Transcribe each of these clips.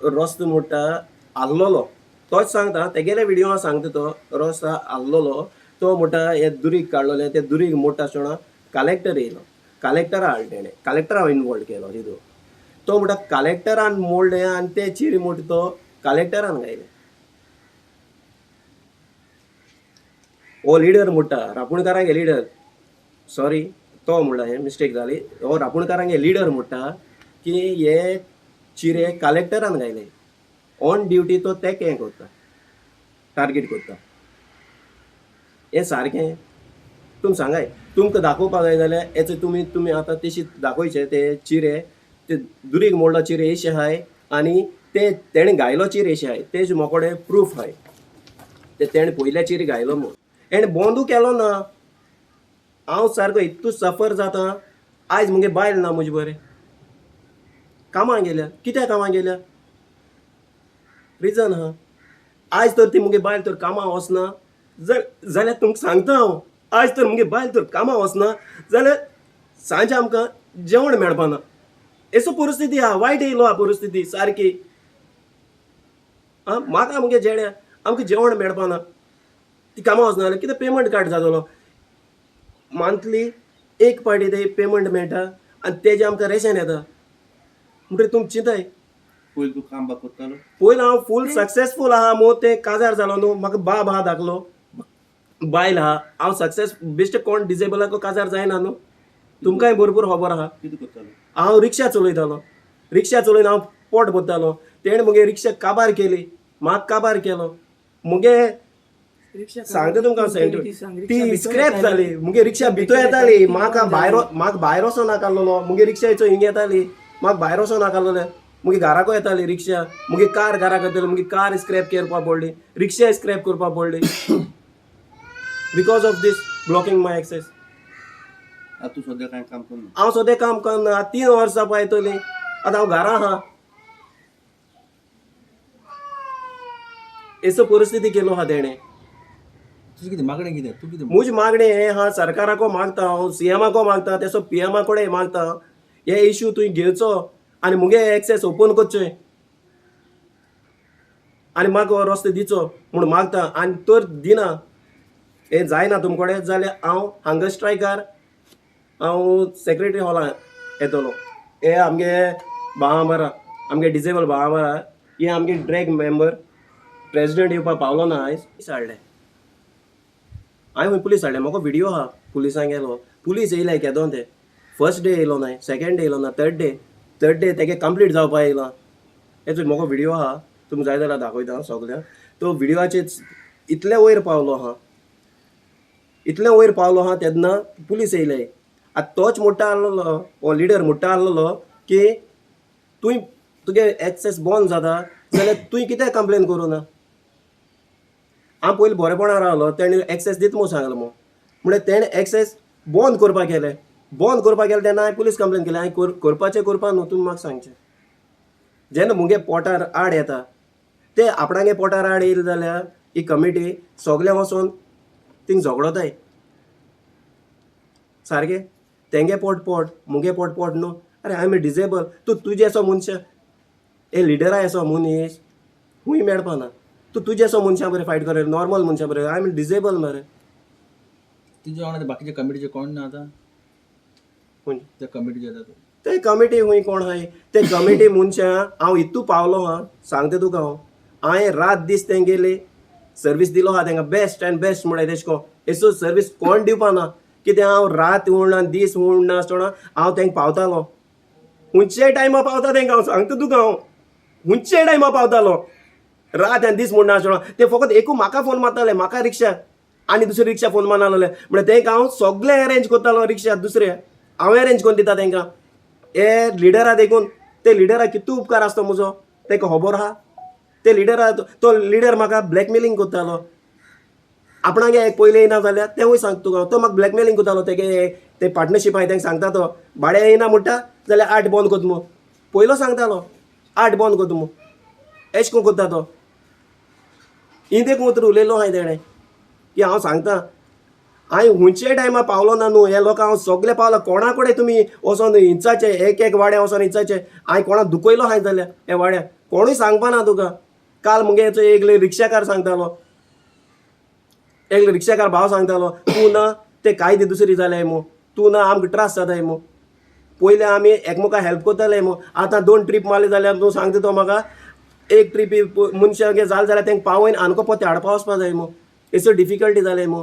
रस्तो मोडटा आल्लोलो तोच सांगता तेगेले व्हिडिओ सांगता तो रस्तो आल्लोलो तो मोठा हे दुरीग काडलोले ते दुरीग मोडटा आसतना कलेक्टर येयलो कलेक्टरा हाडले तेणे कलेक्टरा इनवॉल्व केलो तितून तो म्हणटा कलेक्टरान मोडले आनी ते चिरी मोठ तो कलेक्टरान गायले हो लिडर मोडटा रापुणकारांगे लिडर सॉरी तो म्हणला हे मिस्टेक जाली हो रापुणकारांगे लिडर मोडटा की हे चिरे कलेक्टरान गायले ऑन ड्युटी तो तेक हें करता टार्गेट करता हें सारकें तुमी सांगाय तुमकां दाखोवपाक जाय जाल्यार हेचो तुमी आतां तेशी दाखोवचे ते चिरे ते दुरीग मोडलो चिरे अशे आहाय आनी ते तेणे गायलो चिरे अशे आहाय तेजे मोकोडे प्रूफ आहाय ते तेणे पयल्या चिरे गायलो म्हूण हेणे बंदू केलो ना हांव सारको इतू सफर जाता आयज मुगे बायल ना म्हजे बरें कामां गेल्या कित्याक कामां गेल्या रिजन आहा आयज तर ती मुगे बायल तर कामां वचना जाल्यार तुमकां सांगता हांव आयज तर मुगे बायल तर कामां वचना जाल्यार सांजे आमकां जेवण मेळपाना एसो परिस्थिती आहा वायट येयलो हा परिस्थिती सारकी आं म्हाका मुगे जेड्या आमकां जेवण मेळपाना ती कामां वचना जाल्यार कितें पेमेंट कार्ड जातलो मंथली एक पाटी ते पेमेंट मेळटा आनी तेजे आमकां रेशन येता म्हणटकीर तुमी चिंताय पयलीं तूं काम बाग करतालो पयलीं हांव फूल सक्सेसफूल आहा मो ते काजार जालो न्हू म्हाका बाब दाखलो बायल आहा हांव सक्सेस बेश्टे कोण डिजेबलाक काजार जायना न्हू तुमकांय भरपूर खबर आहा कितें करतालो हांव रिक्षा चलयतालो रिक्षा चलयन हांव पोट भरतालो तेणे मुगे रिक्षा काबार केली म्हाका काबार केलो मुगे सांगता तुमकां सेंटर ती स्क्रॅप जाली मुगे रिक्षा भितर येताली म्हाका भायर वचो नाकाल्लो मुगे रिक्षाचो हिंग येताली म्हाका भायर वचो नाकाल्लोले मुगे घराको येताली रिक्षा मुगे कार घराक येताली मुगे कार स्क्रॅप करपा पडली रिक्षा स्क्रॅप करपा पडली because of this blocking my access आतां तूं सद्या कांय काम करना हांव सद्या काम करना 3 वर्सां पायतली आतां हांव घरा आहा एसो परिस्थिती केलो आहा तेणे तुजें कितें मागणें कितें तूं कितें मुझ मागणे हे हा सरकाराको मागता हांव सीएमाको मागता तेसो पीएमा कडेन मागता हे इश्यू तुवें घेवचो आनी मुगे एक्सेस ओपन करचें आनी म्हाका हो रस्तो दिचो म्हूण मागता आनी तर दिना हे जायना तुम कडेन जाल्यार हांव हांगर स्ट्रायकार हांव सेक्रेटरी हॉलां येतलो हे आमगे भावामारा आमगे डिजेबल भावामारा हे आमगे ड्रॅग मेंबर प्रेसिडेंट येवपा पावलो ना आयज हाडले हांवें पुलीस हाडले म्हाका व्हिडिओ आहा पुलिसांक गेलो पुलीस येयले केदोन ते फर्स्ट डे येयलो नाय सेकेंड डे येयलो ना थर्ड डे तेगे कंप्लीट जावपा येयला हेचो म्हाका व्हिडिओ आहा तुमकां जाय जाल्यार दाखयता सगळ्या तो व्हिडिओचेर इतले वयर पावलो आहा तेन्ना पुलीस येयले आतां तोच मोठा आहलोलो हो लिडर मोठा आहलोलो की तुगे एक्सेस बंद जाता जाल्यार तुवें कितें कंप्लेन करूं ना हांव पयलीं बरेपणां रावलो तेणें एक्सेस दिता म्हूण सांगलो म्हणल्यार तेणें एक्सेस बंद करपाक गेले तेन्ना हांवें पुलीस कंप्लेन केली हांवें करपाचें करपा न्हू तुमी म्हाका सांगचें जेन्ना मुगे पोटार आड येता ते आपणागे पोटार आड येयली जाल्यार ही कमिटी सगळे वचोन थिंग झगडोताय सारकें तेंगे पोट मुगे पोट न्हू अरे आय एम डिजेबल तुजे असो मनशा हे लिडरा असो मनीस खूंय मेळपाना तुजे असो मनशा बरें फायट करे नॉर्मल मनशा बरें आय एम डिजेबल मरे तुजे वांगडा बाकीचे कमिटीचे कोण ना आतां त्या कमिटीचे येता ते कमिटी खूंय कोण आहाय ते कमिटी मनशा हांव इतू पावलो हा सांगता तुका हांवें रात दीस तेंगेली सर्वीस दिलो हा तेंकां बेस्ट एंड बेस्ट म्हळ्यार तेश कोन एसो सर्वीस कोण दिवपा ना कित्याक हांव रात उरना दीस उरना आसतना हांव तेंकां पावतालो खुंयच्याय टायमा पावता तेंकां हांव सांगता तुका हांव खुंयच्याय टायमा पावतालो रात आनी दीस म्हणना आसतना ते फकत एकू म्हाका फोन मारताले म्हाका रिक्षा आनी दुसरी रिक्षा फोन मारनासले म्हळ्यार तेंकां हांव सगळें अरेंज करतालो रिक्षा दुसरे हांवें अरेंज करून दिता तेंकां हे लिडरा देखून ते लिडराक कितू उपकार आसता म्हजो तेका खबर आहा ते लिडरा तो लिडर म्हाका ब्लॅकमेलिंग करतालो आपणागे पयलें येना जाल्यार तेंवूय सांगता तुका तो म्हाका ब्लॅकमेलिंग करतालो तेगे ते पार्टनरशीप हांवें तेंकां सांगता तो भाड्या येना म्हणटा जाल्यार 8 बंद करता म्हूण पयलो सांगतालो 8 बंद करता म्हूण एश कोन्न करता तो इंदेक वतर उलयलो हांवें तेणें की हांव सांगता हांवें खुंयच्याय टायमा पावलो ना न्हू हे लोकांक हांव सगळे पावला कोणा कडेन तुमी वचोन इंचाचे एक वाड्या वचोन इंचाचे हांवें कोणाक दुखयलो हांवें जाल्यार हे वाड्या कोणूय सांगपा ना तुका. काल मुगे एक रिक्षाकार सांगतालो, एक रिक्षाकार भाव सांगतालो, तूं ना ते कायदे दुसरी जाले मू, तूं ना आमकां त्रास जाताय मू. पयले आमी एकमेका हेल्प करताले मू, आतां 2 ट्रीप मारले जाल्यार तूं सांगता तो म्हाका एक ट्रीप मनशागे जाले जाल्यार तेंका पावयन आनको पोते हाडपा वचपा जाय मू. एसो डिफिकल्टी जाले मू.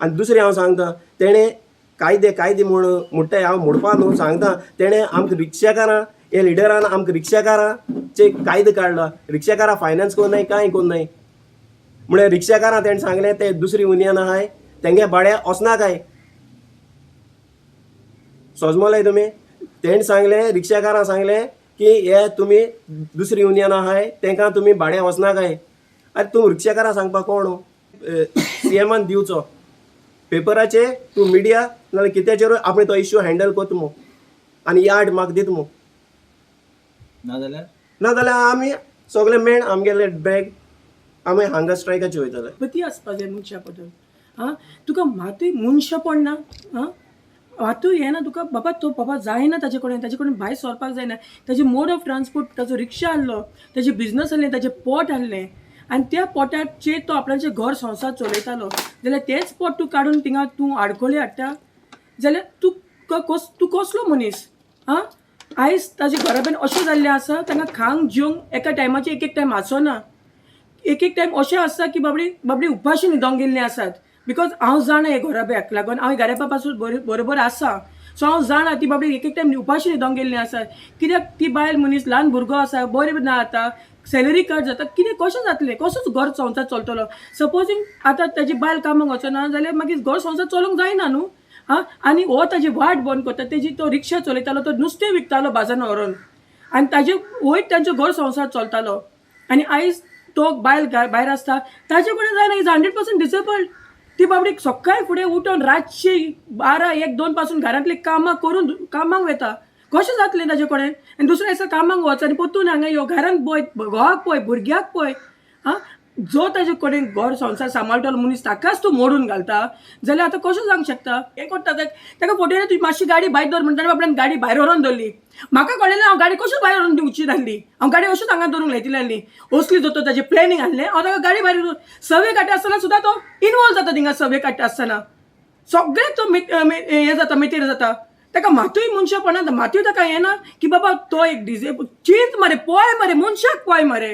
आनी दुसरें हांव सांगता, तेणें कायदे म्हणटाय हांव म्हणपा न्हू सांगता, तेणें आमकां रिक्षाकारां हे लिडरान आमकां रिक्षाकारांचे कायदे काडला. रिक्षाकारां फायनान्स कोन्नाय कांय कोन्नाय. म्हळ्यार रिक्षाकारां तेणें सांगलें ते दुसरी युनियन आहाय तेंगे भाड्या वचना काय. सोजमोलाय तुमी. तेणें सांगलें रिक्षाकारां सांगलें की हे तुमी दुसरी युनियन आहाय तेंकां तुमी भाड्या वचना काय. अरे तूं रिक्षाकारां सांगपा कोण? CMन दिवचो पेपराचे, तूं मिडिया नाल्यार कित्याचेरूय आपण तो इश्यू हँडल करता मू आनी यार्ड म्हाका दिता मू. नाजाल्यार आमी सगळे मेण आमगेले बॅग आमी हांगा स्ट्रायकाचे वयतले. पती आसपा जाय मनशा पडून. हां तुका मातूय मनशापण ना. हां मातूय हें ना तुका बाबा. तो बाबा जायना ताजे कडेन भायर सरपाक जायना. ताजे मोड ऑफ ट्रान्सपोर्ट ताजो रिक्षा आहलो, ताजे बिझनस आहलें, ताजें पोट आहलें आनी त्या पोटाचेर तो आपणाचें घर संवसार चलयतालो. जाल्यार तेंच पोट तूं काडून थिंगा तूं आडकोळी हाडटा जाल्यार तूं कसलो मनीस? हां आयज ताजे घरा अशें जाल्लें आसा तांकां खावंक जेवंक एका टायमाचेर एक टायम आसना. एक टायम अशें आसता की बाबडी उपाशी न्हिदोंक गेल्लीं आसात. बिकॉज हांव जाणा हे घराब्याक लागून हांव घराब्या पासून बरोबर आसा. सो हांव जाणा ती बाबडी एक टायम उपाशी न्हिदोंक गेल्लीं आसात. कित्याक ती बायल मनीस ल्हान भुरगो आसा, बरें ना आतां, सॅलरी कट जाता, कितें कशें जातलें? कसोच घर संवसार चलतलो? सपोजींग आतां ताजी बायल कामाक वचना जाल्यार मागीर घर संवसार चलोवंक जायना न्हू. हां आनी हो ताजी वाट बंद करता. तेजी तो रिक्षा चलयतालो, तो नुस्तें विकतालो बाजारान व्हरून आनी ताजे वयर तांचो घर संवसार चलतालो. आनी आयज तो बायल भायर आसता ताजे कडेन जायना. Is 100% disabled. ती बाबडी सकाळी फुडें उठोन रातची 12, 1, 2 पासून घरांतली कामां करून कामाक वता. कशें जातलें ताजे कडेन? आनी दुसऱ्या दिसा कामाक वच आनी परतून हांगा यो घरांत पळय, घोवाक पळय, भुरग्याक पळय. हां जो ताजे कडेन घर संवसार सांबाळटलो मनीस ताकाच तूं मोडून घालता जाल्यार आतां कशें जावंक शकता? हें करता ताका फटयना. तुजी मातशी गाडी भायर दवर म्हणटा बाबड्यान गाडी भायर व्हरोन दवरली. म्हाका कळलें हांव गाडी कशें भायर व्हरून दिवची नासली. हांव गाडी अश्योच हांगा दवरूंक लायतली आसली. असली जो ताजें प्लॅनिंग आहलें हांव ताका गाडी भायर सर्वे काडटा आसतना सुद्दां तो इनवॉल्व जाता. थिंगा सर्वे काडटा आसतना सगळें तो हें जाता, मेतेर जाता. ताका मातूय मनशापणां, मातूय ताका हें ना की बाबा तो एक डिजेबल. चींच मरे, पळय मरे, मनशाक पळय मरे.